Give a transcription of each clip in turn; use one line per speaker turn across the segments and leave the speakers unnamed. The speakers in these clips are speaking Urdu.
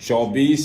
24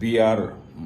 BR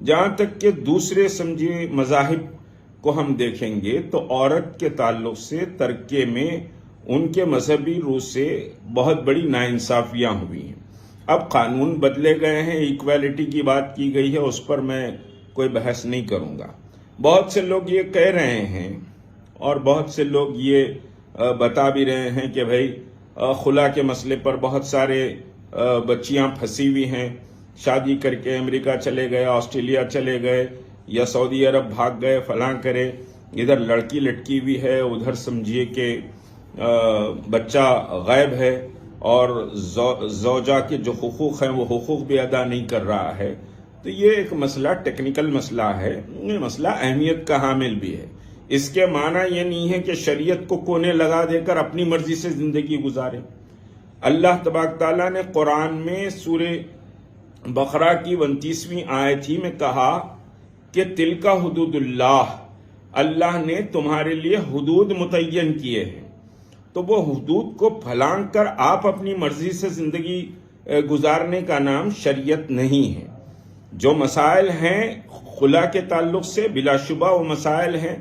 جہاں تک کہ دوسرے سمجھے مذاہب کو ہم دیکھیں گے تو عورت کے تعلق سے ترکے میں ان کے مذہبی روح سے بہت بڑی ناانصافیاں ہوئی ہیں. اب قانون بدلے گئے ہیں، ایکویلٹی کی بات کی گئی ہے، اس پر میں کوئی بحث نہیں کروں گا. بہت سے لوگ یہ کہہ رہے ہیں اور بہت سے لوگ یہ بتا بھی رہے ہیں کہ بھائی خلا کے مسئلے پر بہت سارے بچیاں پھنسی ہوئی ہیں، شادی کر کے امریکہ چلے گئے، آسٹریلیا چلے گئے یا سعودی عرب بھاگ گئے، فلاں کرے، ادھر لڑکی لٹکی ہوئی ہے، ادھر سمجھیے کہ بچہ غائب ہے اور زوجہ کے جو حقوق ہیں وہ حقوق بھی ادا نہیں کر رہا ہے. تو یہ ایک مسئلہ ٹیکنیکل مسئلہ ہے، یہ مسئلہ اہمیت کا حامل بھی ہے. اس کے معنی یہ نہیں ہے کہ شریعت کو کونے لگا دے کر اپنی مرضی سے زندگی گزارے. اللہ تبارک تعالیٰ نے قرآن میں سورہ بقرہ کی 29ویں آیت ہی میں کہا کہ تلک حدود اللہ، اللہ نے تمہارے لیے حدود متعین کیے ہیں. تو وہ حدود کو پھلانگ کر آپ اپنی مرضی سے زندگی گزارنے کا نام شریعت نہیں ہے. جو مسائل ہیں خلا کے تعلق سے بلا شبہ وہ مسائل ہیں.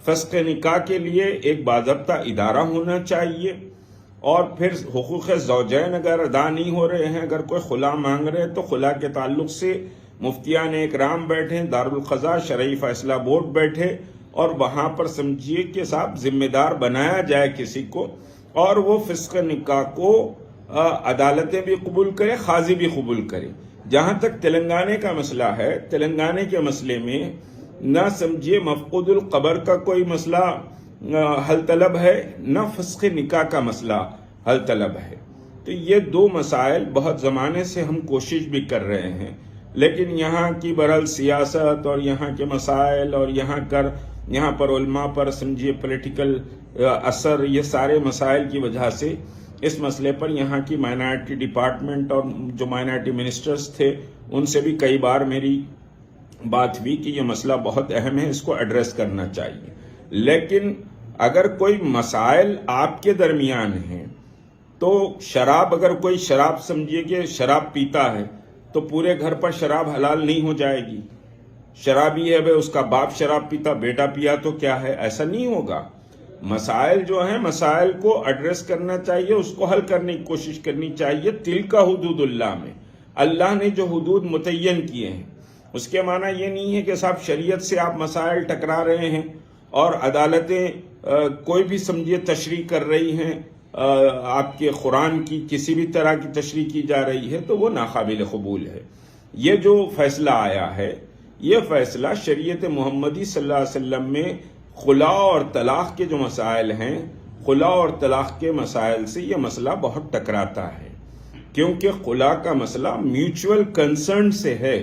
فسخ نکاح کے لیے ایک باضابطہ ادارہ ہونا چاہیے، اور پھر حقوق زوجین اگر ادا نہیں ہو رہے ہیں، اگر کوئی خلا مانگ رہے تو خلا کے تعلق سے مفتیان اکرام بیٹھیں، دارالقضاء شرعی فیصلہ بورڈ بیٹھے اور وہاں پر سمجھیے کہ صاحب ذمہ دار بنایا جائے کسی کو، اور وہ فسخ نکاح کو عدالتیں بھی قبول کرے، قاضی بھی قبول کرے. جہاں تک تلنگانے کا مسئلہ ہے، تلنگانے کے مسئلے میں نہ سمجھیے مفقود القبر کا کوئی مسئلہ حل طلب ہے، نہ فسخ نکاح کا مسئلہ حل طلب ہے. تو یہ دو مسائل بہت زمانے سے ہم کوشش بھی کر رہے ہیں، لیکن یہاں کی برحال سیاست اور یہاں کے مسائل اور یہاں پر علماء پر سمجھیے پولیٹیکل اثر، یہ سارے مسائل کی وجہ سے اس مسئلے پر یہاں کی مائنارٹی ڈپارٹمنٹ اور جو مائنارٹی منسٹرز تھے ان سے بھی کئی بار میری بات ہوئی کہ یہ مسئلہ بہت اہم ہے، اس کو ایڈریس کرنا چاہیے. لیکن اگر کوئی مسائل آپ کے درمیان ہیں تو شراب، اگر کوئی شراب سمجھیے کہ شراب پیتا ہے تو پورے گھر پر شراب حلال نہیں ہو جائے گی. شرابی ہے بھائی، اس کا باپ شراب پیتا، بیٹا پیا تو کیا ہے، ایسا نہیں ہوگا. مسائل جو ہیں مسائل کو ایڈریس کرنا چاہیے، اس کو حل کرنے کی کوشش کرنی چاہیے. تلک حدود اللہ میں اللہ نے جو حدود متعین کیے ہیں، اس کے معنی یہ نہیں ہے کہ صاحب شریعت سے آپ مسائل ٹکرا رہے ہیں اور عدالتیں کوئی بھی سمجھیے تشریح کر رہی ہیں، آپ کے قرآن کی کسی بھی طرح کی تشریح کی جا رہی ہے تو وہ ناقابل قبول ہے. یہ جو فیصلہ آیا ہے، یہ فیصلہ شریعت محمدی صلی اللہ علیہ وسلم میں خلا اور طلاق کے جو مسائل ہیں، خلا اور طلاق کے مسائل سے یہ مسئلہ بہت ٹکراتا ہے، کیونکہ خلا کا مسئلہ میوچول کنسرن سے ہے،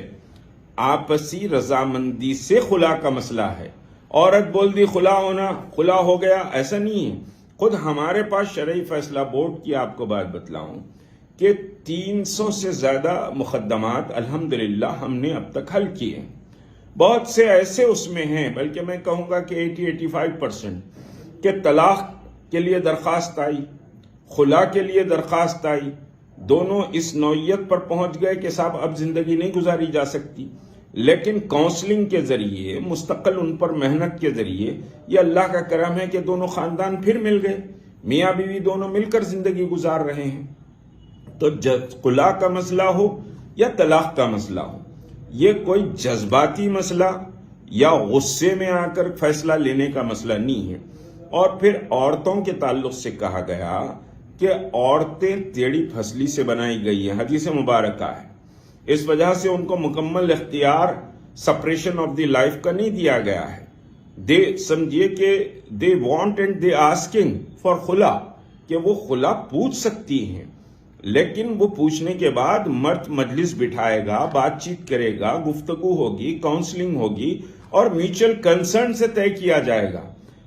آپسی رضامندی سے خلا کا مسئلہ ہے. عورت بول دی خلا ہو گیا، ایسا نہیں ہے. خود ہمارے پاس شرعی فیصلہ بورڈ کی آپ کو بات بتلاؤں کہ 300 سے زیادہ مقدمات الحمدللہ ہم نے اب تک حل کیے ہیں. بہت سے ایسے اس میں ہیں، بلکہ میں کہوں گا کہ 80-85% کہ طلاق کے لیے درخواست آئی، خلا کے لیے درخواست آئی، دونوں اس نوعیت پر پہنچ گئے کہ صاحب اب زندگی نہیں گزاری جا سکتی. لیکن کاؤنسلنگ کے ذریعے، مستقل ان پر محنت کے ذریعے، یہ اللہ کا کرم ہے کہ دونوں خاندان پھر مل گئے، میاں بیوی دونوں مل کر زندگی گزار رہے ہیں. تو خلا کا مسئلہ ہو یا طلاق کا مسئلہ ہو، یہ کوئی جذباتی مسئلہ یا غصے میں آ کر فیصلہ لینے کا مسئلہ نہیں ہے. اور پھر عورتوں کے تعلق سے کہا گیا کہ عورتیں ٹیڑھی پھسلی سے بنائی گئی ہیں، حدیث مبارکہ ہے، اس وجہ سے ان کو مکمل اختیار سپریشن آف دی لائف کا نہیں دیا گیا ہے. دے سمجھیے کہ they want and they asking for خلا، کہ وہ خلا پوچھ سکتی ہیں، لیکن وہ پوچھنے کے بعد مرد مجلس بٹھائے گا، بات چیت کرے گا، گفتگو ہوگی، کاؤنسلنگ ہوگی اور میوچل کنسرن سے طے کیا جائے گا.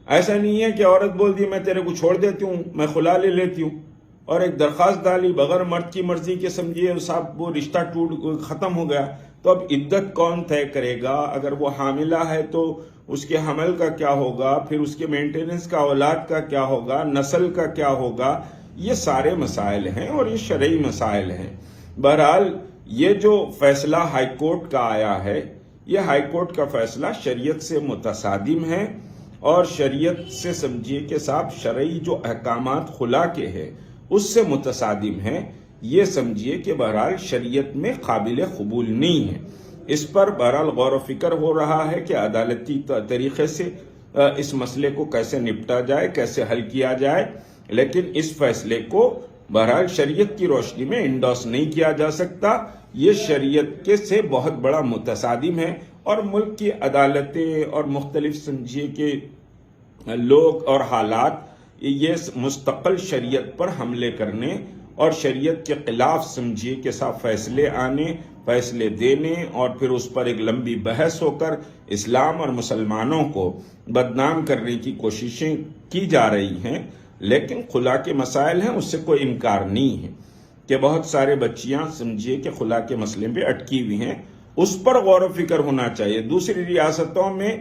ایسا نہیں ہے کہ عورت بول دی میں تیرے کو چھوڑ دیتی ہوں، میں خلا لے لیتی ہوں، اور ایک درخواست ڈالی بغیر مرد کی مرضی کے، سمجھیے صاحب وہ رشتہ ختم ہو گیا. تو اب عدت کون طے کرے گا؟ اگر وہ حاملہ ہے تو اس کے حمل کا کیا ہوگا، پھر اس کے مینٹیننس کا، اولاد کا کیا ہوگا، نسل کا کیا ہوگا، یہ سارے مسائل ہیں اور یہ شرعی مسائل ہیں. بہرحال یہ جو فیصلہ ہائی کورٹ کا آیا ہے، یہ ہائی کورٹ کا فیصلہ شریعت سے متصادم ہے اور شریعت سے سمجھیے کہ صاحب شرعی جو احکامات خلا کے ہیں اس سے متصادم ہے. یہ سمجھیے کہ بہرحال شریعت میں قابل قبول نہیں ہے. اس پر بہرحال غور و فکر ہو رہا ہے کہ عدالتی طریقے سے اس مسئلے کو کیسے نپٹا جائے، کیسے حل کیا جائے، لیکن اس فیصلے کو بہرحال شریعت کی روشنی میں انڈورس نہیں کیا جا سکتا. یہ شریعت کے سے بہت بڑا متصادم ہے اور ملک کی عدالتیں اور مختلف سمجھیے کہ لوگ اور حالات یہ مستقل شریعت پر حملے کرنے اور شریعت کے خلاف سمجھیے کہ صاحب فیصلے آنے، فیصلے دینے اور پھر اس پر ایک لمبی بحث ہو کر اسلام اور مسلمانوں کو بدنام کرنے کی کوششیں کی جا رہی ہیں. لیکن خلا کے مسائل ہیں، اس سے کوئی انکار نہیں ہے کہ بہت سارے بچیاں سمجھیے کہ خلا کے مسئلے پہ اٹکی ہوئی ہیں. اس پر غور و فکر ہونا چاہیے. دوسری ریاستوں میں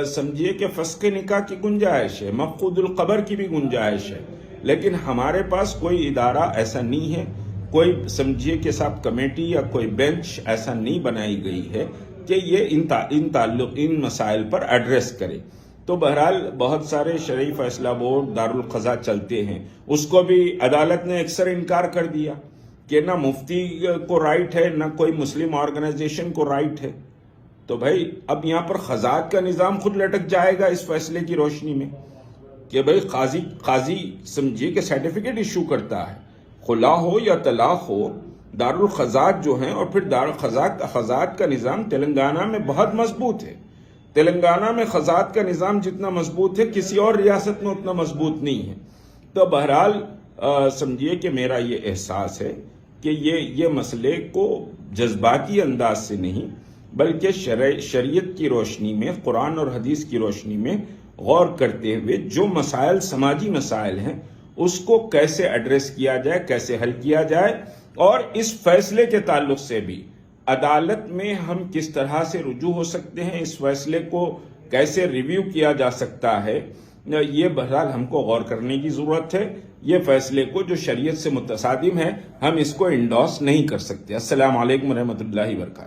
سمجھیے کہ فسخ نکاح کی گنجائش ہے، مفقود القبر کی بھی گنجائش ہے، لیکن ہمارے پاس کوئی ادارہ ایسا نہیں ہے، کوئی سمجھیے کہ صاحب کمیٹی یا کوئی بینچ ایسا نہیں بنائی گئی ہے کہ یہ ان مسائل پر ایڈریس کرے. تو بہرحال بہت سارے شرعی فیصلہ بورڈ دارالقضاء چلتے ہیں، اس کو بھی عدالت نے اکثر انکار کر دیا کہ نہ مفتی کو رائٹ ہے نہ کوئی مسلم آرگنائزیشن کو رائٹ ہے. تو بھائی اب یہاں پر قضات کا نظام خود لٹک جائے گا اس فیصلے کی روشنی میں کہ بھائی قاضی سمجھیے کہ سرٹیفکیٹ ایشو کرتا ہے، خلا ہو یا طلاق ہو، دارالقضات جو ہیں. اور پھر قضات کا نظام تلنگانہ میں بہت مضبوط ہے. تلنگانہ میں قضات کا نظام جتنا مضبوط ہے کسی اور ریاست میں اتنا مضبوط نہیں ہے. تو بہرحال سمجھیے کہ میرا یہ احساس ہے کہ یہ مسئلے کو جذباتی انداز سے نہیں بلکہ شریعت کی روشنی میں، قرآن اور حدیث کی روشنی میں غور کرتے ہوئے جو مسائل سماجی مسائل ہیں اس کو کیسے ایڈریس کیا جائے، کیسے حل کیا جائے، اور اس فیصلے کے تعلق سے بھی عدالت میں ہم کس طرح سے رجوع ہو سکتے ہیں، اس فیصلے کو کیسے ریویو کیا جا سکتا ہے. یہ بہرحال ہم کو غور کرنے کی ضرورت ہے. یہ فیصلے کو جو شریعت سے متصادم ہے ہم اس کو انڈورس نہیں کر سکتے. السلام علیکم ورحمۃ اللہ وبرکاتہ.